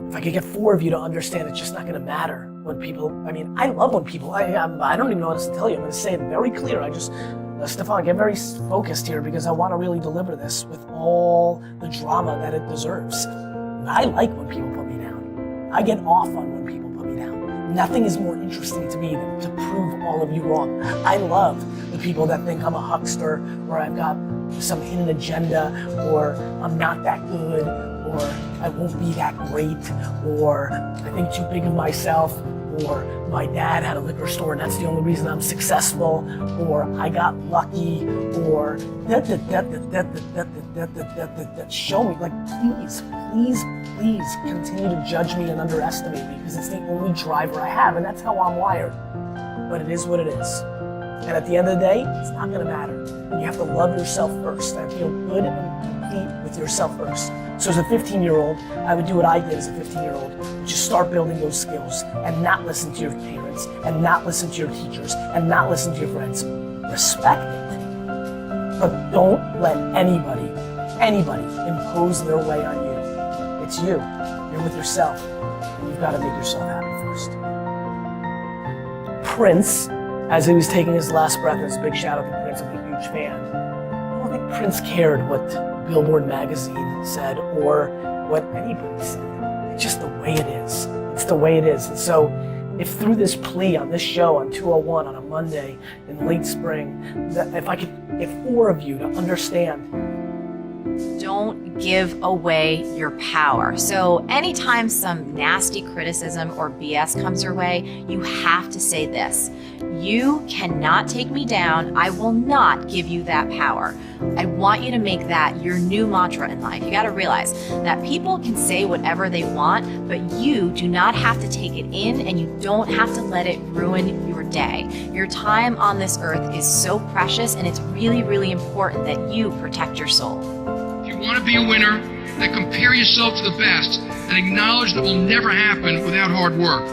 if I could get 4 of you to understand it's just not gonna matter when people, I love when people, I don't even know what else to tell you. I'm gonna say it very clear. Stefan, get very focused here because I wanna really deliver this with all the drama that it deserves. I like when people put me down. I get off on when people put me down. Nothing is more interesting to me than to prove all of you wrong. I love the people that think I'm a huckster, or I've got some hidden agenda, or I'm not that good, or I won't be that great, or I think too big of myself, or my dad had a liquor store and that's the only reason I'm successful, or I got lucky, or show me, like, please continue to judge me and underestimate me because it's the only driver I have and that's how I'm wired. But it is what it is. And at the end of the day, it's not gonna matter. And you have to love yourself first and feel good and complete with yourself first. So as a 15-year-old, I would do what I did as a 15-year-old, just start building those skills and not listen to your parents and not listen to your teachers and not listen to your friends. Respect it, but don't let anybody impose their way on you. It's you, you're with yourself. You've got to make yourself happy first. Prince, as he was taking his last breath, and it's a big shout out to Prince, I'm a huge fan. I don't think Prince cared what Billboard magazine said or what anybody said. It's just the way it is. It's the way it is. And so if through this plea on this show on 201 on a Monday in late spring, that if I could get 4 of you to understand. Don't give away your power. So anytime some nasty criticism or BS comes your way, you have to say this: you cannot take me down. I will not give you that power. I want you to make that your new mantra in life. You got to realize that people can say whatever they want, but you do not have to take it in and you don't have to let it ruin your day. Your time on this earth is so precious and it's really, really important that you protect your soul. If you want to be a winner, then compare yourself to the best and acknowledge that will never happen without hard work.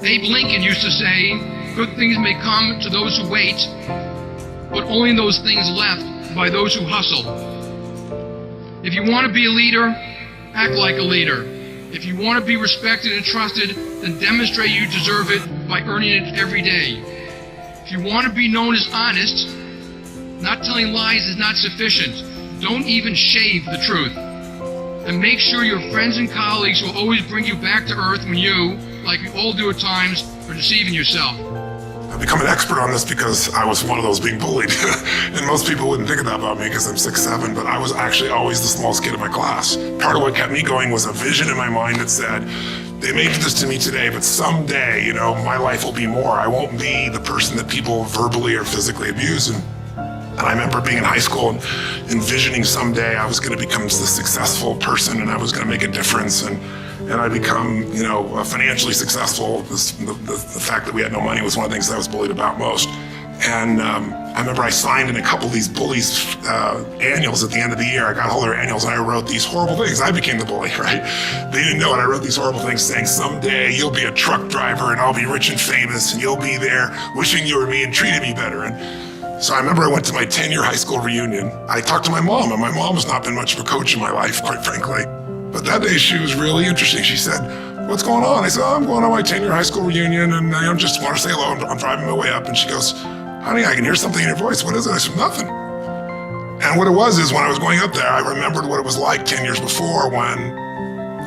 Abe Lincoln used to say, "Good things may come to those who wait, but only those things left by those who hustle." If you want to be a leader, act like a leader. If you want to be respected and trusted, then demonstrate you deserve it by earning it every day. If you want to be known as honest, not telling lies is not sufficient. Don't even shave the truth. And make sure your friends and colleagues will always bring you back to earth when you, like we all do at times, are deceiving yourself. I've become an expert on this because I was one of those being bullied. And most people wouldn't think of that about me because I'm 6'7", but I was actually always the smallest kid in my class. Part of what kept me going was a vision in my mind that said, they may do this to me today, but someday, my life will be more. I won't be the person that people verbally or physically abuse. And I remember being in high school and envisioning someday I was going to become the successful person and I was going to make a difference. And I become, financially successful. The fact that we had no money was one of the things I was bullied about most. And I remember I signed in a couple of these bullies' annuals at the end of the year. I got hold of their annuals and I wrote these horrible things. I became the bully, right? They didn't know it. I wrote these horrible things saying, someday you'll be a truck driver and I'll be rich and famous and you'll be there wishing you were me and treated me better. And so I remember I went to my 10-year high school reunion. I talked to my mom, and my mom has not been much of a coach in my life, quite frankly. But that day she was really interesting. She said, "What's going on?" I said, "I'm going on my 10-year high school reunion and I just want to say hello. I'm driving my way up." And she goes, "Honey, I can hear something in your voice. What is it?" I said, "Nothing." And what it was is when I was going up there, I remembered what it was like 10 years before when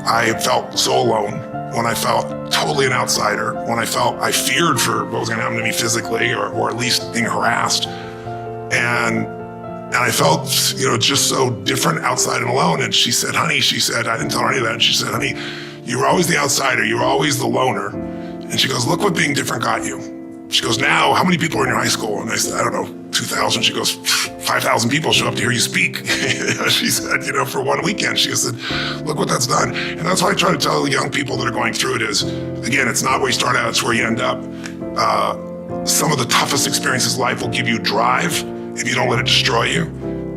I felt so alone, when I felt totally an outsider, when I feared for what was going to happen to me physically or at least being harassed. And I felt, just so different, outside and alone. And she said, "Honey," she said, I didn't tell her any of that. And she said, "Honey, you were always the outsider. You were always the loner." And she goes, "Look what being different got you." She goes, "Now, how many people are in your high school?" And I said, "I don't know, 2,000. She goes, 5,000 people show up to hear you speak." She said, for one weekend. She said, "Look what that's done." And that's why I try to tell the young people that are going through it is, again, it's not where you start out, it's where you end up. Some of the toughest experiences in life will give you drive if you don't let it destroy you.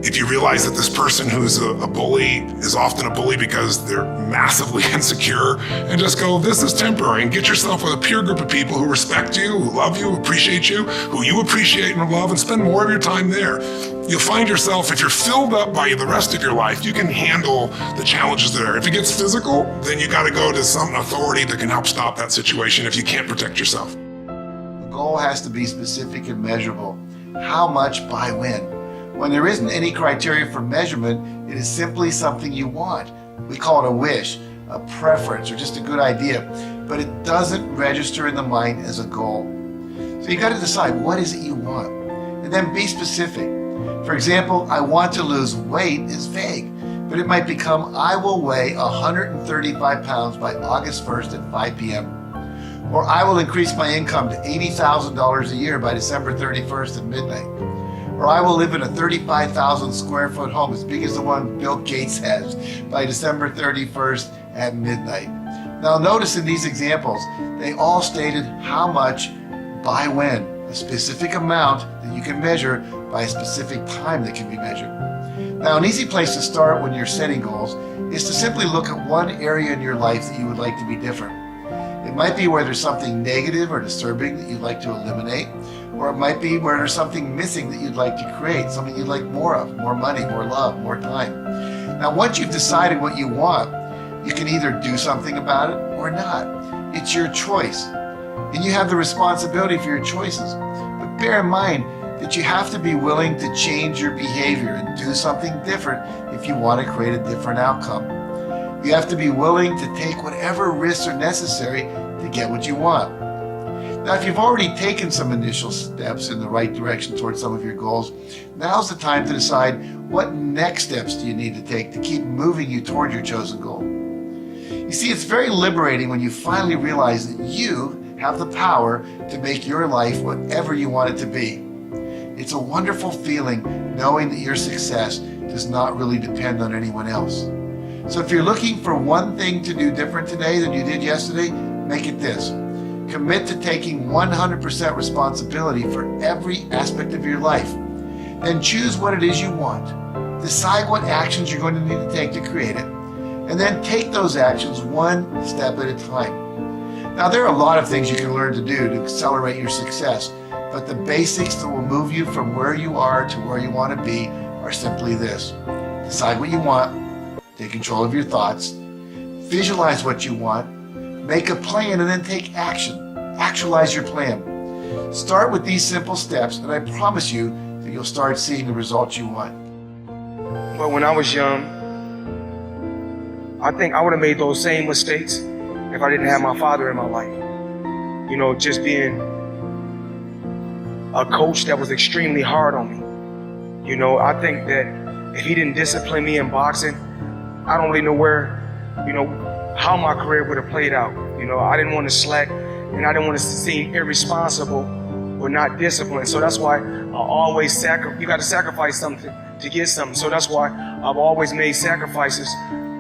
If you realize that this person who's a bully is often a bully because they're massively insecure, and just go, this is temporary, and get yourself with a peer group of people who respect you, who love you, who appreciate you, who you appreciate and love, and spend more of your time there. You'll find yourself, if you're filled up by the rest of your life, you can handle the challenges there. If it gets physical, then you gotta go to some authority that can help stop that situation if you can't protect yourself. The goal has to be specific and measurable. How much by when? When there isn't any criteria for measurement, it is simply something you want. We call it a wish, a preference, or just a good idea, but it doesn't register in the mind as a goal. So you got to decide, what is it you want? And then be specific. For example, I want to lose weight is vague, but it might become, I will weigh 135 pounds by August 1st at 5 p.m. Or I will increase my income to $80,000 a year by December 31st at midnight. Or I will live in a 35,000 square foot home as big as the one Bill Gates has by December 31st at midnight. Now notice in these examples, they all stated how much by when, a specific amount that you can measure by a specific time that can be measured. Now an easy place to start when you're setting goals is to simply look at one area in your life that you would like to be different. It might be where there's something negative or disturbing that you'd like to eliminate, or it might be where there's something missing that you'd like to create, something you'd like more of, more money, more love, more time. Now, once you've decided what you want, you can either do something about it or not. It's your choice, and you have the responsibility for your choices. But bear in mind that you have to be willing to change your behavior and do something different if you want to create a different outcome. You have to be willing to take whatever risks are necessary to get what you want. Now, if you've already taken some initial steps in the right direction towards some of your goals, now's the time to decide what next steps do you need to take to keep moving you toward your chosen goal. You see, it's very liberating when you finally realize that you have the power to make your life whatever you want it to be. It's a wonderful feeling knowing that your success does not really depend on anyone else. So if you're looking for one thing to do different today than you did yesterday, make it this. Commit to taking 100% responsibility for every aspect of your life. Then choose what it is you want. Decide what actions you're going to need to take to create it. And then take those actions one step at a time. Now, there are a lot of things you can learn to do to accelerate your success, but the basics that will move you from where you are to where you want to be are simply this. Decide what you want. Take control of your thoughts. Visualize what you want. Make a plan and then take action. Actualize your plan. Start with these simple steps, and I promise you that you'll start seeing the results you want. But when I was young, I think I would have made those same mistakes if I didn't have my father in my life. You know, just being a coach that was extremely hard on me. You know, I think that if he didn't discipline me in boxing, I don't really know how my career would have played out. You know, I didn't want to slack, and I didn't want to seem irresponsible or not disciplined. So that's why I always you got to sacrifice something to get something. So that's why I've always made sacrifices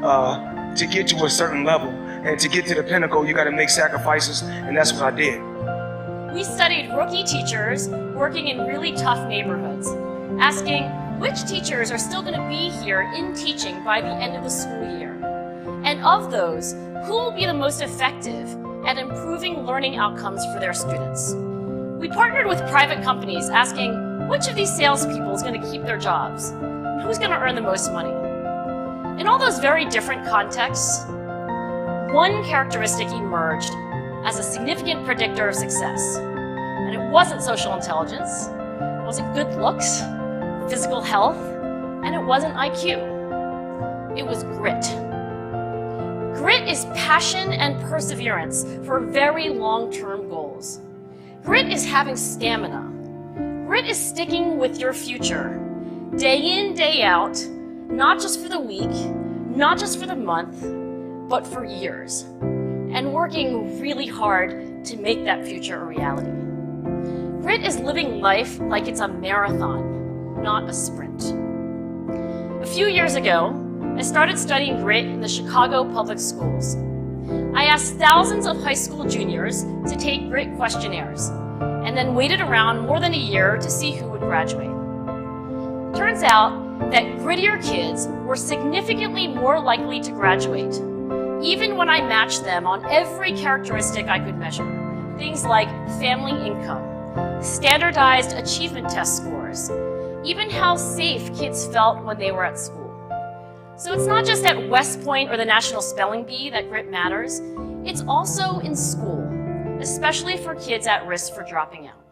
to get to a certain level. And to get to the pinnacle, you got to make sacrifices, and that's what I did. We studied rookie teachers working in really tough neighborhoods, asking which teachers are still going to be here in teaching by the end of the school year. And of those, who will be the most effective at improving learning outcomes for their students? We partnered with private companies asking which of these salespeople is going to keep their jobs, and who's going to earn the most money. In all those very different contexts, one characteristic emerged as a significant predictor of success. And it wasn't social intelligence, it wasn't good looks, physical health, and it wasn't IQ. It was grit. Grit is passion and perseverance for very long-term goals. Grit is having stamina. Grit is sticking with your future, day in, day out, not just for the week, not just for the month, but for years, and working really hard to make that future a reality. Grit is living life like it's a marathon, not a sprint. A few years ago, I started studying grit in the Chicago public schools. I asked thousands of high school juniors to take grit questionnaires, and then waited around more than a year to see who would graduate. Turns out that grittier kids were significantly more likely to graduate, even when I matched them on every characteristic I could measure. Things like family income, standardized achievement test scores, even how safe kids felt when they were at school. So it's not just at West Point or the National Spelling Bee that grit matters, it's also in school, especially for kids at risk for dropping out.